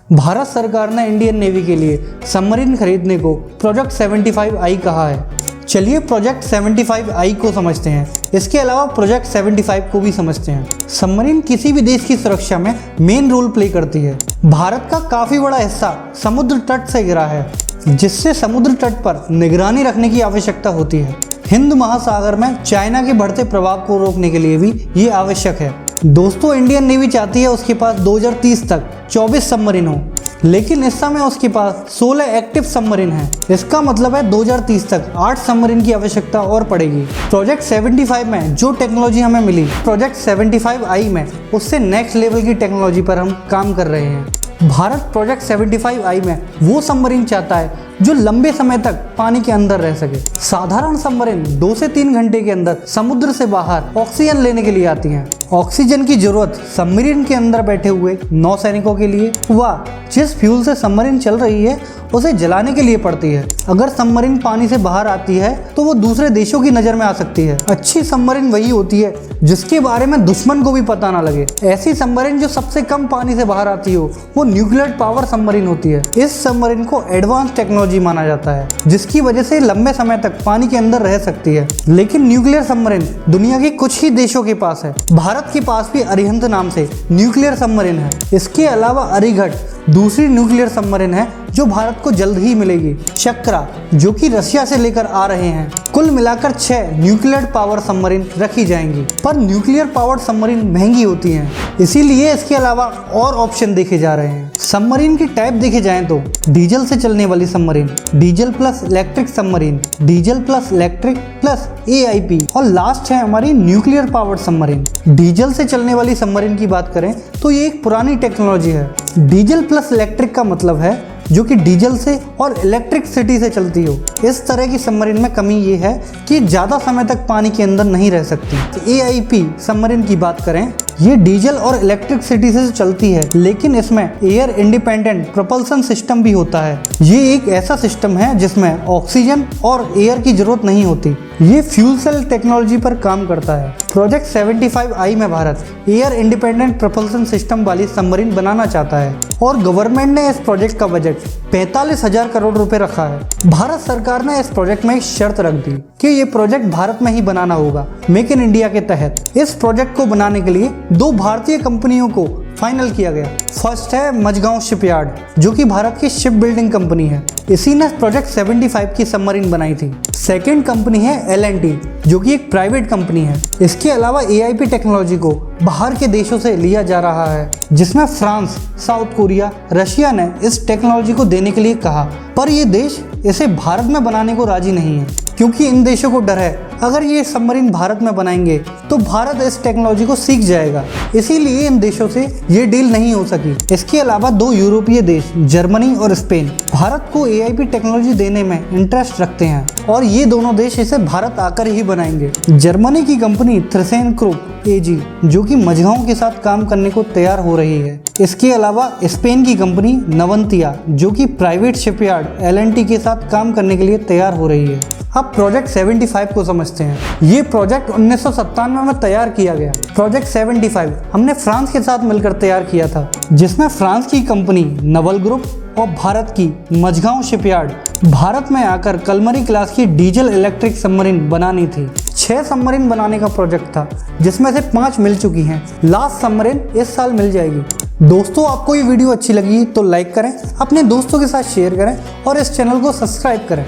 भारत सरकार ने Indian navy के लिए सबमरीन खरीदने को प्रोजेक्ट 75I कहा है। चलिए प्रोजेक्ट 75I को समझते हैं। इसके अलावा प्रोजेक्ट 75 को भी समझते हैं। सबमरीन किसी भी देश की सुरक्षा में मेन रोल प्ले करती है। भारत का काफी बड़ा हिस्सा समुद्र तट से घिरा है, जिससे समुद्र तट पर निगरानी रखने की आवश्यकता होती है। हिंद महासागर में चाइना के बढ़ते प्रभाव को रोकने के लिए भी ये आवश्यक है। दोस्तों, इंडियन नेवी चाहती है उसके पास 2030 तक 24 सबमरीन हो, लेकिन इस समय उसके पास 16 एक्टिव सबमरीन हैं। इसका मतलब है 2030 तक 8 सबमरीन की आवश्यकता और पड़ेगी। प्रोजेक्ट 75 में जो टेक्नोलॉजी हमें मिली, प्रोजेक्ट 75I में उससे नेक्स्ट लेवल की टेक्नोलॉजी पर हम काम कर रहे हैं। भारत प्रोजेक्ट 75I में वो सबमरीन चाहता है जो लंबे समय तक पानी के अंदर रह सके। साधारण सबमरीन 2 से 3 घंटे के अंदर समुद्र से बाहर ऑक्सीजन लेने के लिए आती हैं। ऑक्सीजन की जरूरत सबमरीन के अंदर बैठे हुए नौसैनिकों के लिए व जिस फ्यूल से सबमरीन चल रही है उसे जलाने के लिए पड़ती है। अगर सबमरीन पानी से बाहर आती है तो वो दूसरे देशों की नजर में आ सकती है। अच्छी सबमरीन वही होती है जिसके बारे में दुश्मन को भी पता ना लगे। ऐसी सबमरीन जो सबसे कम पानी से बाहर आती हो वो न्यूक्लियर पावर सबमरीन होती है। इस सबमरीन को एडवांस टेक्नोलॉजी माना जाता है, जिसकी वजह से लंबे समय तक पानी के अंदर रह सकती है। लेकिन न्यूक्लियर सबमरीन दुनिया के कुछ ही देशों के पास है। भारत के पास भी अरिहंत नाम से न्यूक्लियर सबमरीन है। इसके अलावा अरिघट दूसरी न्यूक्लियर सबमरीन है जो भारत को जल्द ही मिलेगी। चक्रा जो कि रशिया से लेकर आ रहे हैं। कुल मिलाकर 6 न्यूक्लियर पावर सबमरीन रखी जाएंगी, पर न्यूक्लियर पावर सबमरीन महंगी होती हैं, इसीलिए इसके अलावा और ऑप्शन देखे जा रहे हैं। सबमरीन की टाइप देखे जाएं तो डीजल से चलने वाली submarine, diesel plus electric submarine, diesel plus electric plus AIP और लास्ट है हमारी न्यूक्लियर पावर्ड सबमरीन। डीजल से चलने वाली सबमरीन की बात करें तो ये एक पुरानी टेक्नोलॉजी है। डीजल प्लस इलेक्ट्रिक का मतलब है जो कि डीजल से और इलेक्ट्रिसिटी से चलती हो। इस तरह की सबमरीन में कमी ये है कि ज़्यादा समय तक पानी के अंदर नहीं रह सकती। AIP सबमरीन की बात करें, ये डीजल और इलेक्ट्रिसिटी से चलती है, लेकिन इसमें एयर इंडिपेंडेंट प्रोपल्सन सिस्टम भी होता है। ये एक ऐसा सिस्टम है जिसमें ऑक्सीजन और एयर की जरूरत नहीं होती। ये फ्यूल सेल टेक्नोलॉजी पर काम करता है। प्रोजेक्ट 75I में Bharat air independent propulsion system वाली सबमरीन बनाना चाहता है और गवर्नमेंट ने इस प्रोजेक्ट का बजट 45,000 करोड़ रुपए रखा है। भारत सरकार ने इस प्रोजेक्ट में एक शर्त रख दी कि ये प्रोजेक्ट भारत में ही बनाना होगा, मेक इन इंडिया के तहत। इस प्रोजेक्ट को बनाने के लिए 2 भारतीय कंपनियों को फाइनल किया गया। फर्स्ट है मझगांव शिपयार्ड, जो कि भारत की शिप बिल्डिंग कंपनी है। इसी ने प्रोजेक्ट 75 की सबमरीन बनाई थी। सेकेंड कंपनी है L&T, जो कि एक प्राइवेट कंपनी है। इसके अलावा AIP टेक्नोलॉजी को बाहर के देशों से लिया जा रहा है, जिसमें फ्रांस, साउथ कोरिया, रशिया ने इस टेक्नोलॉजी को देने के लिए कहा, पर ये देश इसे भारत में बनाने को राजी नहीं है, क्योंकि इन देशों को डर है अगर ये सबमरीन भारत में बनाएंगे तो भारत इस टेक्नोलॉजी को सीख जाएगा। इसीलिए इन देशों से ये डील नहीं हो सकी। इसके अलावा 2 यूरोपीय देश जर्मनी और स्पेन भारत को AIP टेक्नोलॉजी देने में इंटरेस्ट रखते हैं और ये दोनों देश इसे भारत आकर ही बनाएंगे। जर्मनी की कंपनी थ्रेसेनक्रूप AG, जो कि मझगांव के साथ काम करने को तैयार हो रही है। इसके अलावा स्पेन की कंपनी नवंतिया, जो कि प्राइवेट शिपयार्ड L&T के साथ काम करने के लिए तैयार हो रही है। अब प्रोजेक्ट 75 को समझते हैं। ये प्रोजेक्ट 1997 में तैयार किया गया। प्रोजेक्ट 75 हमने फ्रांस के साथ मिलकर तैयार किया था, जिसमें फ्रांस की कंपनी नवल ग्रुप और भारत की मझगांव शिपयार्ड भारत में आकर कलमरी क्लास की डीजल इलेक्ट्रिक सबमरीन बनानी थी। 6 सबमरीन बनाने का प्रोजेक्ट था, जिसमें से 5 मिल चुकी हैं। लास्ट सबमरीन इस साल मिल जाएगी। दोस्तों, आपको ये वीडियो अच्छी लगी तो लाइक करें, अपने दोस्तों के साथ शेयर करें और इस चैनल को सब्सक्राइब करें।